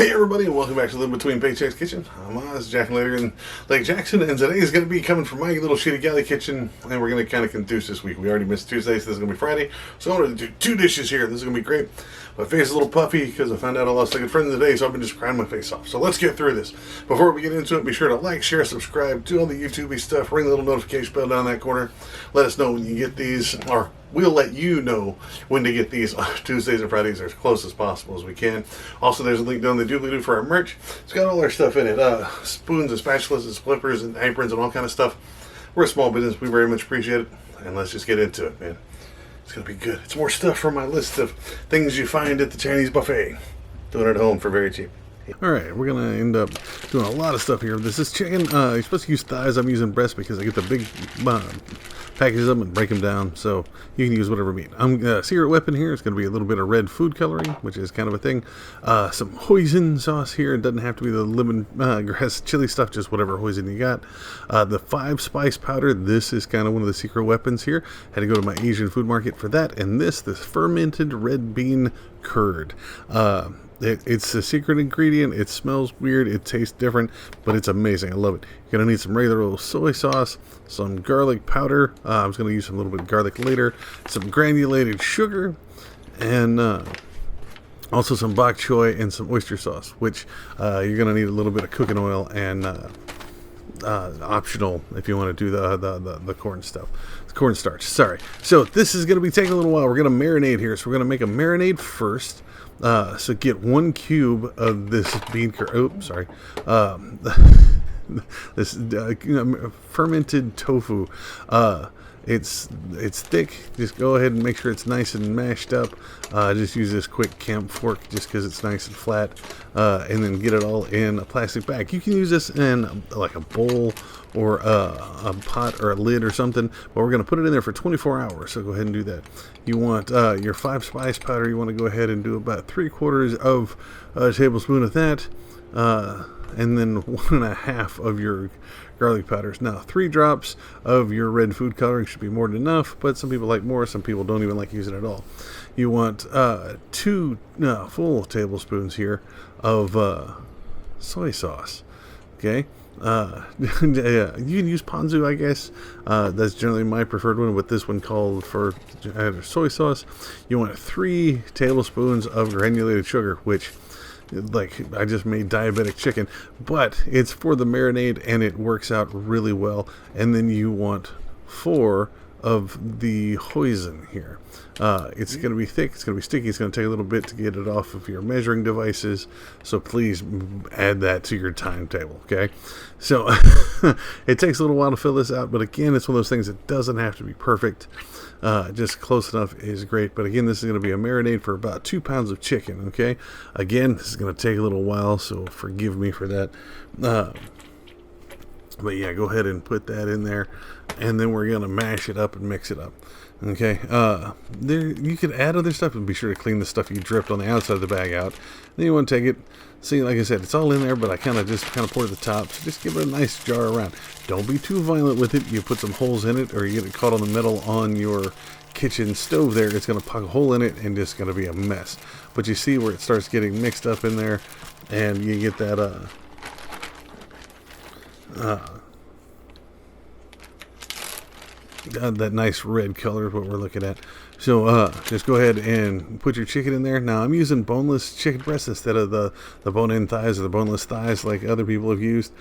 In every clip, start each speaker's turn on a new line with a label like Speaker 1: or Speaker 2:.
Speaker 1: Hey everybody, and welcome back to Live Between Paychecks Kitchen. I'm Oz, Jack later in Lake Jackson, and today is going to be coming from my little shitty galley kitchen, and we're going to kind of conduce this week. We already missed Tuesday, so this is going to be Friday, so I'm going to do 2 dishes here. This is going to be great. My face is a little puffy because I found out I lost a good friend today, so I've been just crying my face off. So let's get through this. Before we get into it, be sure to like, share, subscribe, do all the YouTube-y stuff, ring the little notification bell down that corner. Let us know when you get these, or we'll let you know when to get these on Tuesdays and Fridays as close as possible as we can. Also, there's a link down the doobly-doo for our merch. It's got all our stuff in it. Spoons and spatulas and flippers and aprons and all kind of stuff. We're a small business. We very much appreciate it. And let's just get into it, man. It's going to be good. It's more stuff from my list of things you find at the Chinese buffet. Doing it at home for very cheap. Alright, we're going to end up doing a lot of stuff here. This is chicken. You're supposed to use thighs. I'm using breast because I get the big packages them and break them down, so you can use whatever meat. Secret weapon here is going to be a little bit of red food coloring, which is kind of a thing. Some hoisin sauce here. It doesn't have to be the lemongrass chili stuff, just whatever hoisin you got. The 5 spice powder. This is kind of one of the secret weapons here. Had to go to my Asian food market for that. And this fermented red bean curd. It's a secret ingredient. It smells weird. It tastes different, but it's amazing. I love it. You're going to need some regular old soy sauce, some garlic powder. I was going to use some little bit of garlic later, some granulated sugar, and also some bok choy and some oyster sauce, which you're going to need a little bit of cooking oil and optional if you want to do the corn stuff. Cornstarch, sorry. So this is going to be taking a little while. We're going to marinate here. So we're going to make a marinade first. So get 1 cube of this bean curd. Oh, sorry. This fermented tofu. It's thick. Just go ahead and make sure it's nice and mashed up. Just use this quick camp fork just because it's nice and flat. And then get it all in a plastic bag. You can use this in like a bowl or a pot or a lid or something, but we're going to put it in there for 24 hours, so go ahead and do that. You want your 5 spice powder. You want to go ahead and do about 3/4 of a tablespoon of that, and then 1.5 of your garlic powders. Now 3 drops of your red food coloring should be more than enough, but some people like more, some people don't even like using it at all. You want 2 full tablespoons here of soy sauce. Okay. Yeah, you can use ponzu, I guess. That's generally my preferred one, but this one called for soy sauce. You want 3 tablespoons of granulated sugar, which, like, I just made diabetic chicken, but it's for the marinade and it works out really well. And then you want 4 of the hoisin here. It's going to be thick, it's going to be sticky, it's going to take a little bit to get it off of your measuring devices, so please add that to your timetable, okay? So it takes a little while to fill this out, but again, it's one of those things that doesn't have to be perfect. Just close enough is great. But again, this is going to be a marinade for about 2 pounds of chicken, okay? Again, this is going to take a little while, so forgive me for that. But yeah, go ahead and put that in there, and then we're going to mash it up and mix it up. Okay, there you could add other stuff, and be sure to clean the stuff you dripped on the outside of the bag out. Then you want to take it. See, like I said, it's all in there, but I kind of pour the top. So just give it a nice jar around. Don't be too violent with it. You put some holes in it, or you get it caught on the metal on your kitchen stove there. It's going to poke a hole in it, and just going to be a mess. But you see where it starts getting mixed up in there, and you get that that nice red color is what we're looking at. So just go ahead and put your chicken in there. Now I'm using boneless chicken breast instead of the bone-in thighs or the boneless thighs like other people have used,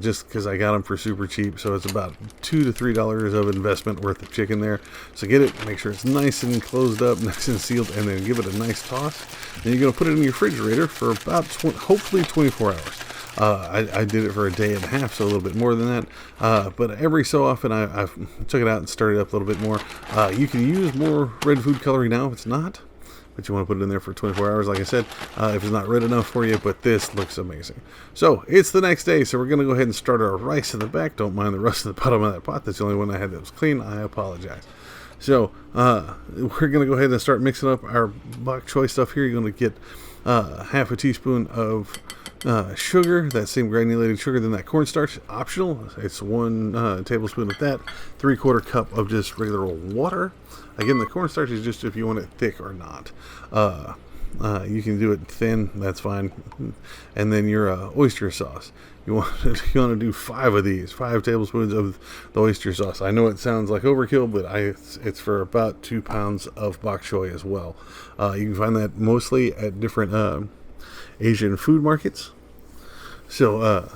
Speaker 1: just because I got them for super cheap. So it's about $2 to $3 of investment worth of chicken there. So get it, make sure it's nice and closed up, nice and sealed, and then give it a nice toss. Then you're going to put it in your refrigerator for about hopefully 24 hours. I did it for a day and a half, so a little bit more than that. But every so often I took it out and stirred it up a little bit more. You can use more red food coloring now if it's not, but you want to put it in there for 24 hours, like I said, if it's not red enough for you. But this looks amazing. So it's the next day, so we're going to go ahead and start our rice in the back. Don't mind the rust in the bottom of that pot. That's the only one I had that was clean. I apologize. So we're going to go ahead and start mixing up our bok choy stuff here. You're going to get half a teaspoon of sugar, that same granulated sugar, then that cornstarch, optional. It's 1 tablespoon of that, 3/4 cup of just regular old water. Again, the cornstarch is just if you want it thick or not. You can do it thin, that's fine. And then your oyster sauce. You want to do 5 of these, 5 tablespoons of the oyster sauce. I know it sounds like overkill, but it's for about 2 pounds of bok choy as well. You can find that mostly at different Asian food markets. So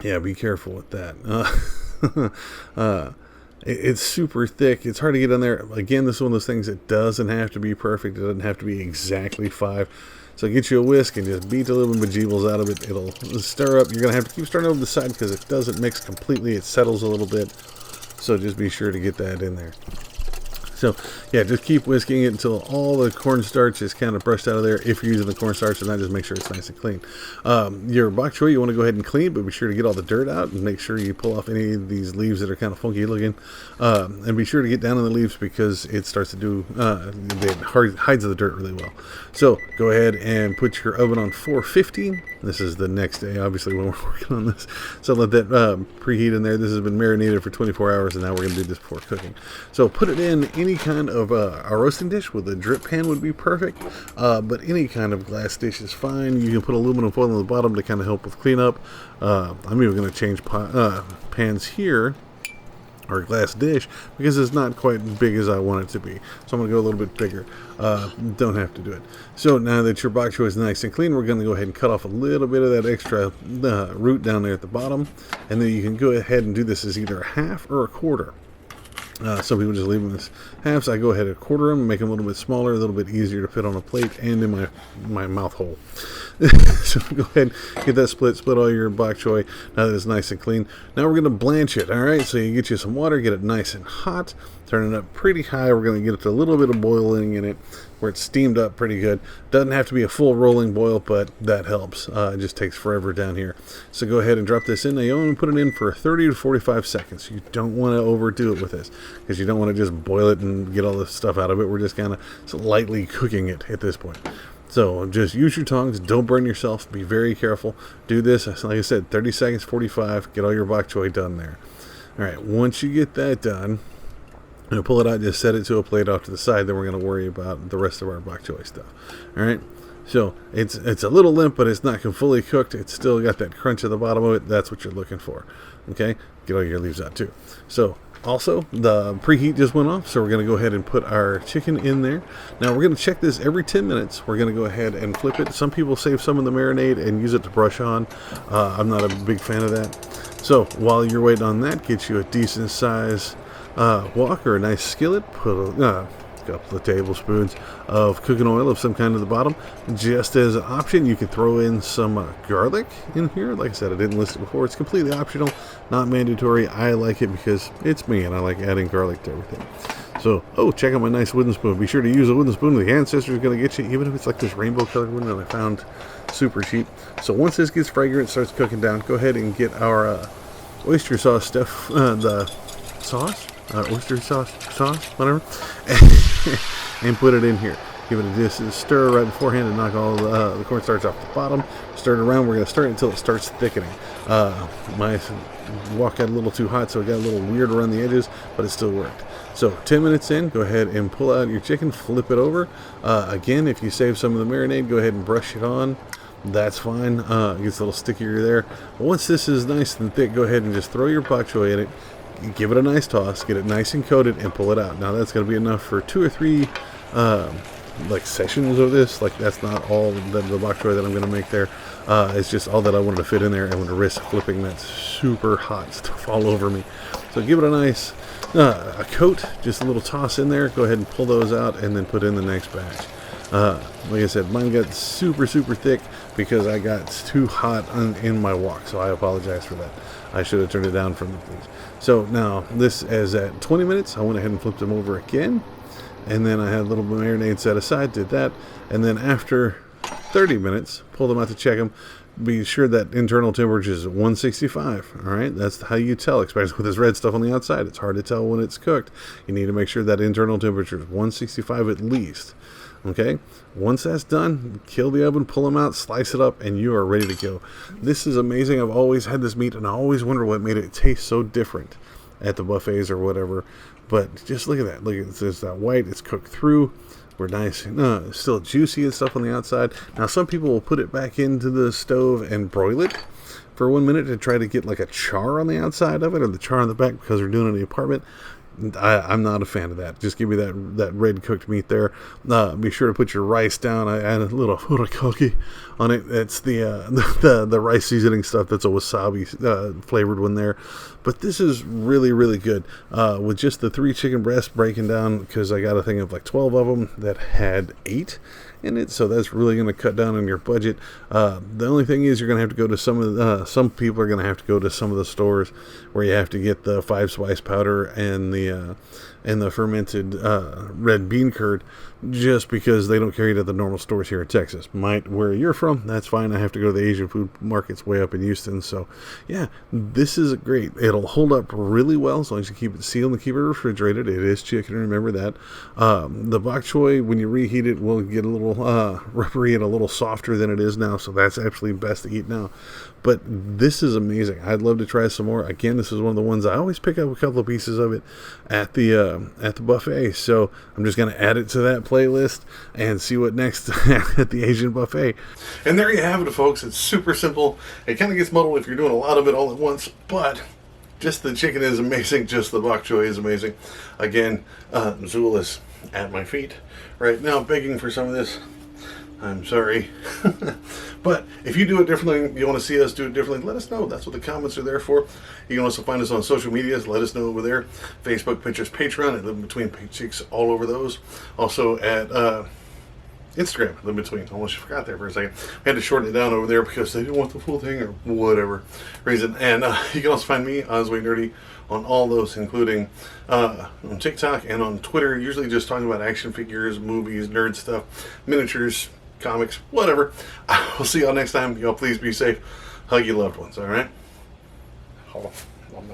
Speaker 1: yeah, be careful with that. It's super thick. It's hard to get on there. Again, this is one of those things that doesn't have to be perfect. It doesn't have to be exactly 5. So get you a whisk and just beat the little bejeebles out of it. It'll stir up. You're going to have to keep stirring over the side because it doesn't mix completely. It settles a little bit. So just be sure to get that in there. So, yeah, just keep whisking it until all the cornstarch is kind of brushed out of there. If you're using the cornstarch, and that just make sure it's nice and clean. Your bok choy, you want to go ahead and clean, but be sure to get all the dirt out and make sure you pull off any of these leaves that are kind of funky looking. And be sure to get down on the leaves because it starts to do, it hides the dirt really well. So, go ahead and put your oven on 450. This is the next day, obviously, when we're working on this. So, let that preheat in there. This has been marinated for 24 hours, and now we're going to do this before cooking. So, put it in any kind of a roasting dish with a drip pan would be perfect, but any kind of glass dish is fine. You can put aluminum foil on the bottom to kind of help with cleanup. I'm even going to change pans here, or glass dish, because it's not quite as big as I want it to be. So I'm going to go a little bit bigger. Don't have to do it. So now that your bok choy is nice and clean, we're going to go ahead and cut off a little bit of that extra root down there at the bottom, and then you can go ahead and do this as either a half or a quarter. Some people just leave them as halves. I go ahead and quarter them, make them a little bit smaller, a little bit easier to fit on a plate and in my mouth hole. So go ahead, get that split all your bok choy now that it's nice and clean. Now we're going to blanch it, all right? So you get you some water, get it nice and hot, turn it up pretty high. We're going to get it to a little bit of boiling in it where it's steamed up pretty good. Doesn't have to be a full rolling boil, but that helps. It just takes forever down here. So go ahead and drop this in. Now you only put it in for 30 to 45 seconds. You don't want to overdo it with this because you don't want to just boil it and get all the stuff out of it. We're just kind of lightly cooking it at this point. So just use your tongs. Don't burn yourself. Be very careful. Do this, like I said, 30 seconds, 45. Get all your bok choy done there. All right, once you get that done, and pull it out, just set it to a plate off to the side. Then we're going to worry about the rest of our bok choy stuff. All right. So it's a little limp, but it's not fully cooked. It's still got that crunch at the bottom of it. That's what you're looking for. Okay. Get all your leaves out too. So also the preheat just went off. So we're going to go ahead and put our chicken in there. Now we're going to check this every 10 minutes. We're going to go ahead and flip it. Some people save some of the marinade and use it to brush on. I'm not a big fan of that. So while you're waiting on that, get you a decent size wok or a nice skillet, put a couple of tablespoons of cooking oil of some kind at the bottom. Just as an option, you can throw in some garlic in here. Like I said, I didn't list it before. It's completely optional, not mandatory. I like it because it's me and I like adding garlic to everything. So, check out my nice wooden spoon. Be sure to use a wooden spoon. The ancestor is going to get you, even if it's like this rainbow colored one that I found super cheap. So once this gets fragrant, starts cooking down, go ahead and get our oyster sauce stuff, the sauce, oyster sauce, whatever, and put it in here. Give it a stir right beforehand to knock all the cornstarch off the bottom. Stir it around. We're going to stir it until it starts thickening. My wok got a little too hot, so it got a little weird around the edges, but it still worked. So 10 minutes in, go ahead and pull out your chicken, flip it over. Again, if you save some of the marinade, go ahead and brush it on. That's fine. It gets a little stickier there. Once this is nice and thick, go ahead and just throw your bok choy in it. Give it a nice toss, get it nice and coated, and pull it out. Now that's going to be enough for 2 or 3 sessions of this. Like that's not all the bok choy that I'm going to make there. It's just all that I wanted to fit in there. I want to risk flipping that super hot stuff all over me. So give it a nice a coat, just a little toss in there. Go ahead and pull those out and then put in the next batch. Like I said, mine got super thick because I got too hot in my wok, so I apologize for that. I should have turned it down from the please. So now this is at 20 minutes. I went ahead and flipped them over again, and then I had a little marinade set aside, did that, and then after 30 minutes, pulled them out to check them. Be sure that internal temperature is 165. All right, that's how you tell, especially with this red stuff on the outside. It's hard to tell when it's cooked. You need to make sure that internal temperature is 165 at least. Okay, once that's done, kill the oven, pull them out, slice it up, and you are ready to go. This is amazing. I've always had this meat, and I always wonder what made it taste so different at the buffets or whatever. But just look at that. Look at this, that white. It's cooked through. We're nice, still juicy and stuff on the outside. Now, some people will put it back into the stove and broil it for 1 minute to try to get like a char on the outside of it or the char on the back because we're doing it in the apartment. I'm not a fan of that. Just give me that red cooked meat there. Be sure to put your rice down. I add a little furikoki on it. It's the rice seasoning stuff. That's a wasabi flavored one there. But this is really, really good. With just the 3 chicken breasts breaking down, because I got a thing of like 12 of them that had 8 in it, so that's really going to cut down on your budget. The only thing is you're going to have to go to some people are going to have to go to some of the stores where you have to get the 5 spice powder and the fermented red bean curd, just because they don't carry it at the normal stores here in Texas. Where you're from, that's fine. I have to go to the Asian food markets way up in Houston. So yeah, this is great. It'll hold up really well as long as you keep it sealed and keep it refrigerated. It is chicken, remember that. The bok choy, when you reheat it, will get a little rubbery and a little softer than it is now, so that's actually best to eat now. But this is amazing. I'd love to try some more. Again, this is one of the ones I always pick up a couple of pieces of it at the buffet. So I'm just going to add it to that playlist and see what next at the Asian buffet. And there you have it, folks. It's super simple. It kind of gets muddled if you're doing a lot of it all at once, but just the chicken is amazing. Just the bok choy is amazing. Again, Zool is at my feet right now begging for some of this. I'm sorry. But if you do it differently, you want to see us do it differently, let us know. That's what the comments are there for. You can also find us on social medias. Let us know over there. Facebook, Pinterest, Patreon, and Live Between Paychecks, all over those. Also at Instagram, Live Between. Almost forgot there for a second. I had to shorten it down over there because they didn't want the full thing or whatever reason. And you can also find me, Osway Nerdy, on all those, including on TikTok and on Twitter. Usually just talking about action figures, movies, nerd stuff, miniatures, comics, whatever. We'll see y'all next time. Y'all please be safe. Hug your loved ones, all right? Hold on.